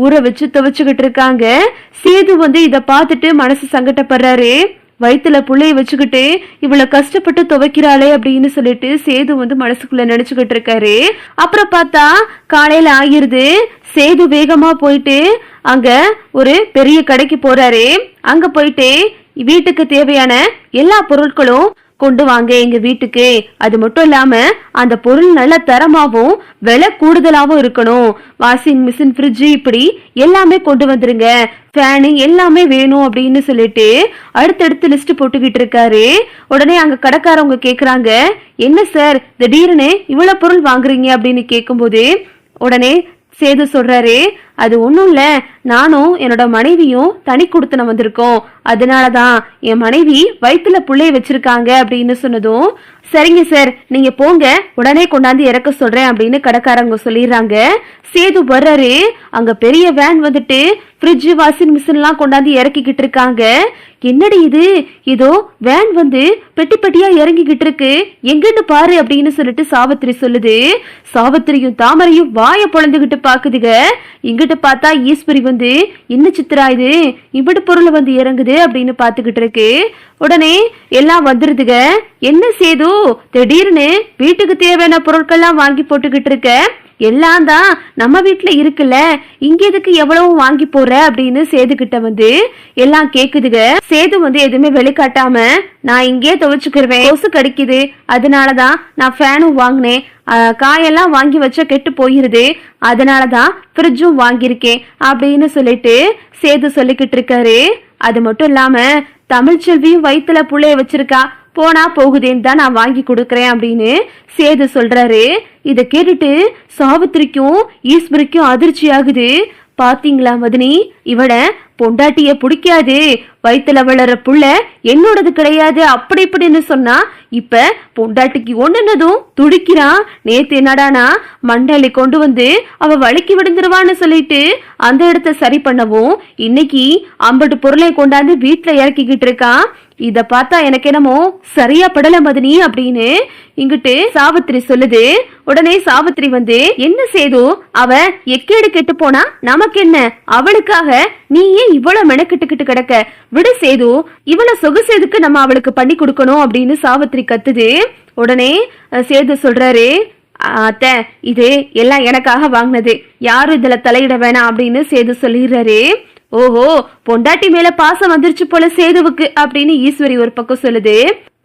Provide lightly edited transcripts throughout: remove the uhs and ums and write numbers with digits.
ஊற வச்சு துவைச்சுக்கிட்டு இருக்காங்க. சேது இத பார்த்துட்டு மனசு சங்கடப்படுறாரு. வயிற்றுல புள்ளைய வச்சுக்கிட்டு இவ்வளவு கஷ்டப்பட்டு துவைக்கிறாளே அப்படின்னு சொல்லிட்டு சேது மனசுக்குள்ள நினைச்சுக்கிட்டு இருக்காரு. அப்புறம் பார்த்தா காலையில ஆகிருது. சேது வேகமா போயிட்டு அங்க ஒரு பெரிய கடைக்கு போறாரு. அங்க போயிட்டு வீட்டுக்கு தேவையான எல்லா பொருட்களும் கொண்டு வாங்க எங்க வீட்டுக்கு. அது மட்டும் இல்லாம அந்த பொருள் நல்ல தரமாவும் விலை கூடுதலாவும் இருக்கணும். வாஷிங் மிஷின், ஃப்ரிட்ஜ் இப்படி எல்லாமே கொண்டு வந்துருங்க. ஃபேனு எல்லாமே வேணும் அப்படின்னு சொல்லிட்டு அடுத்தடுத்து லிஸ்ட் போட்டுக்கிட்டு இருக்காரு. உடனே அங்க கடைக்காரவங்க கேக்குறாங்க, என்ன சார் திடீர்னு இவ்வளவு பொருள் வாங்குறீங்க அப்படின்னு கேட்கும்போது உடனே சேது சொல்றாரு, அது ஒன்றும் இல்லை, நானும் என்னோட மனைவியும் தனி கொடுத்தன வந்திருக்கோம். அதனாலதான் என் மனைவி வயிற்றுல புள்ளைய வச்சிருக்காங்க அப்படின்னு சொன்னதும், சரிங்க சார் நீங்க போங்க, உடனே கொண்டாந்து இறக்க சொல்றேன் அப்படின்னு கடைக்காரங்க சொல்லிடுறாங்க. சேது வர்றாரு. அங்க பெரிய வேன் ஃப்ரிட்ஜ், வாஷிங் மிஷின் எல்லாம் கொண்டாந்து இறக்கிக்கிட்டு இருக்காங்க. என்னடி இது, ஏதோ வேன் பெட்டி பெட்டியா இறங்கிக்கிட்டு இருக்கு, எங்கிட்டு பாரு அப்படின்னு சொல்லிட்டு சாவித்திரி சொல்லுது. சாவித்திரியும் தாமரையும் வாய பொழந்துகிட்டு பாக்குதுங்க. இங்கிட்டு பார்த்தா ஈஸ்வரி என்ன சித்ரா இது இவ்வளவு பொருள் இறங்குது அப்படின்னு பாத்துக்கிட்டு இருக்கு. உடனே எல்லாம் வந்துருதுங்க. என்ன சேது திடீர்னு வீட்டுக்கு தேவையான பொருட்கள்லாம் வாங்கி போட்டுக்கிட்டு இருக்க, எல்லாம் தான் நம்ம வீட்டுல இருக்குல்ல, இங்க எதுக்கு எவ்வளவு வாங்கி போற அப்படின்னு சேதுகிட்ட எல்லாம் கேக்குதுங்க. சேது எதுவுமே வெளிக்காட்டாம, நான் இங்கே துவைச்சுக்கிருவேன், கொசு கடிக்குது, அதனாலதான் நான் ஃபேனும் வாங்கினேன், காயெல்லாம் வாங்கி வச்சா கெட்டு போயிருது, அதனாலதான் ஃப்ரிட்ஜும் வாங்கியிருக்கேன் அப்படின்னு சொல்லிட்டு சேது சொல்லிக்கிட்டு இருக்காரு. அது மட்டும் இல்லாம தமிழ்ச்செல்வியும் வயிற்றுல புள்ளைய வச்சிருக்கா, போனா போகுதேன்னு தான் நான் வாங்கி கொடுக்கறேன் அப்படின்னு சேது சொல்றாரு. இத கேட்டுட்டு சாவித்திரிக்கும் ஈஸ்வரிக்கும் அதிர்ச்சி ஆகுது. பாத்தீங்களா மதினி, இவட பொண்டாட்டிய பிடிக்காது, வயிற்றுல வளர புள்ள என்னோடது கிடையாது அப்படி இப்படின்னு சொன்னா, இப்ப பொண்டாட்டிக்கு ஒண்ணுனதும் துடிக்கிறான். நேத்து என்னடானா மண்டலி கொண்டு அவ வலிக்கு விடுந்துருவான்னு சொல்லிட்டு அந்த இடத்த சரி பண்ணவும், இன்னைக்கு 50 பொருளை கொண்டாந்து வீட்டுல இறக்கிக்கிட்டு இருக்கான். இத பார்த்தா எனக்கு என்னமோ சரியா படல மதினி அப்படின்னு இங்கிட்டு சாவித்திரி சொல்லுது. உடனே சாவித்திரி என்ன சேது, அவ எக்கேடு கெட்டு போனா நமக்கு என்ன, அவளுக்காக நீ ஏன் இவ்வளவு மெனக்கிட்டுக்கிட்டு கிடக்க, விடு சேது, இவ்வளவு சொகுசேதுக்கு நம்ம அவளுக்கு பண்ணி கொடுக்கணும் அப்படின்னு சாவித்திரி கத்துது. உடனே சேது சொல்றாரு, அத்தை இது எல்லாம் எனக்காக வாங்கினது, யாரும் இதுல தலையிட வேணாம் அப்படின்னு சேது சொல்லிடுறாரு. ஓஹோ, பொண்டாட்டி மேல பாசம் வந்துருச்சு போல சேதுவுக்கு அப்படின்னு ஈஸ்வரி ஒரு பக்கம் சொல்லுது.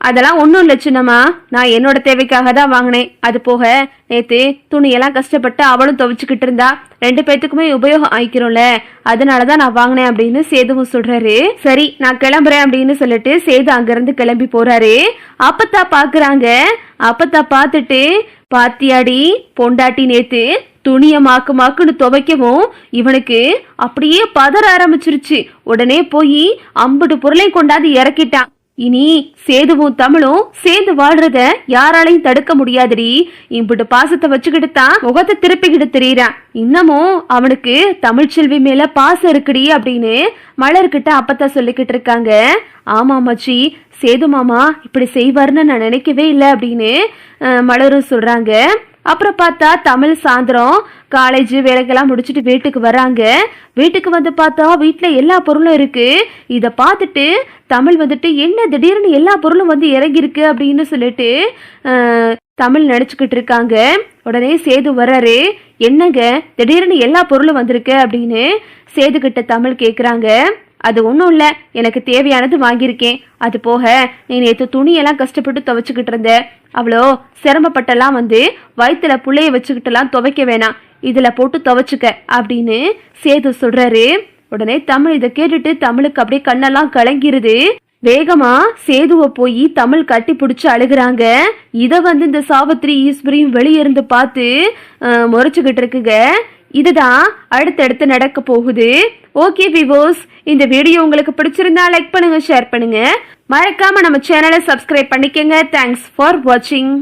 அதெல்லாம் ஒன்றும் இல்லை சின்னம்மா, நான் என்னோட தேவைக்காக தான் வாங்கினேன். அது போக நேத்து துணியெல்லாம் கஷ்டப்பட்டு அவளும் துவைச்சுக்கிட்டு இருந்தா, 2 பேத்துக்குமே உபயோகம் ஆயிக்கிறோம்ல, அதனாலதான் நான் வாங்கினேன் அப்படின்னு சேதுவும் சொல்றாரு. சரி நான் கிளம்புறேன் அப்படின்னு சொல்லிட்டு சேது அங்கிருந்து கிளம்பி போறாரு. அப்பத்தா பாக்குறாங்க. அப்பத்தா பார்த்துட்டு, பாத்தியாடி பொண்டாட்டி நேத்து துணிய மாக்குன்னு துவைக்கவும் இவனுக்கு அப்படியே பதற ஆரம்பிச்சிருச்சு. உடனே போய் 50 பொருளை கொண்டாந்து இறக்கிட்டான். இனி சேதுவும் தமிழும் சேர்ந்து வாழ்றத யாராலையும் தடுக்க முடியாதுடி. இம்பிட்டு பாசத்தை வச்சுக்கிட்டு தான் முகத்தை திருப்பிக்கிட்டு தெரியறான். இன்னமும் அவனுக்கு தமிழ்ச்செல்வி மேல பாசம் இருக்குடி அப்படின்னு மலர்கிட்ட அப்பத்தா சொல்லிக்கிட்டு இருக்காங்க. ஆமா மச்சி, சேது மாமா இப்படி செய்வார்னு நான் நினைக்கவே இல்லை அப்படின்னு மலரும் சொல்றாங்க. அப்புறம் பார்த்தா தமிழ் சாயந்தரம் காலேஜ் வேலைக்கெல்லாம் முடிச்சுட்டு வீட்டுக்கு வராங்க. வீட்டுக்கு பார்த்தா வீட்டுல எல்லா பொருளும் இருக்கு. இத பார்த்துட்டு தமிழ் என்ன திடீர்னு எல்லா பொருளும் இறங்கிருக்கு அப்படின்னு சொல்லிட்டு தமிழ் நினைச்சுக்கிட்டு இருக்காங்க. உடனே சேது வர்றாரு. என்னங்க திடீர்னு எல்லா பொருளும் வந்திருக்கு அப்படின்னு சேது கிட்ட தமிழ் கேக்குறாங்க. அது ஒன்றும் இல்லை, எனக்கு தேவையானது வாங்கியிருக்கேன். அது போக நீ நேற்று துணியெல்லாம் கஷ்டப்பட்டு துவைச்சுக்கிட்டு இருந்த, அவ்வளோ சிரமப்பட்டெல்லாம் வயிற்றுல புள்ளைய வச்சுக்கிட்டெல்லாம் துவைக்க வேணாம், இதில் போட்டு துவைச்சுக்க அப்படின்னு சேது சொல்றாரு. உடனே தமிழ் இதை கேட்டுட்டு தமிழுக்கு அப்படியே கண்ணெல்லாம் கலங்கிருது. வேகமா சேதுவை போய் தமிழ் கட்டி பிடிச்சு அழுகுறாங்க. இதை இந்த சாவித்திரி ஈஸ்வரியும் வெளியே இருந்து பார்த்து முறைச்சுக்கிட்டு இருக்குங்க. இதுதான் அடுத்தடுத்து நடக்க போகுது. ஓகே விவோஸ், இந்த வீடியோ உங்களுக்கு பிடிச்சிருந்தா லைக் பண்ணுங்க, ஷேர் பண்ணுங்க, மறக்காம நம்ம சேனலை சப்ஸ்கிரைப் பண்ணிக்கங்க. தேங்க்ஸ் ஃபார் வாட்சிங்.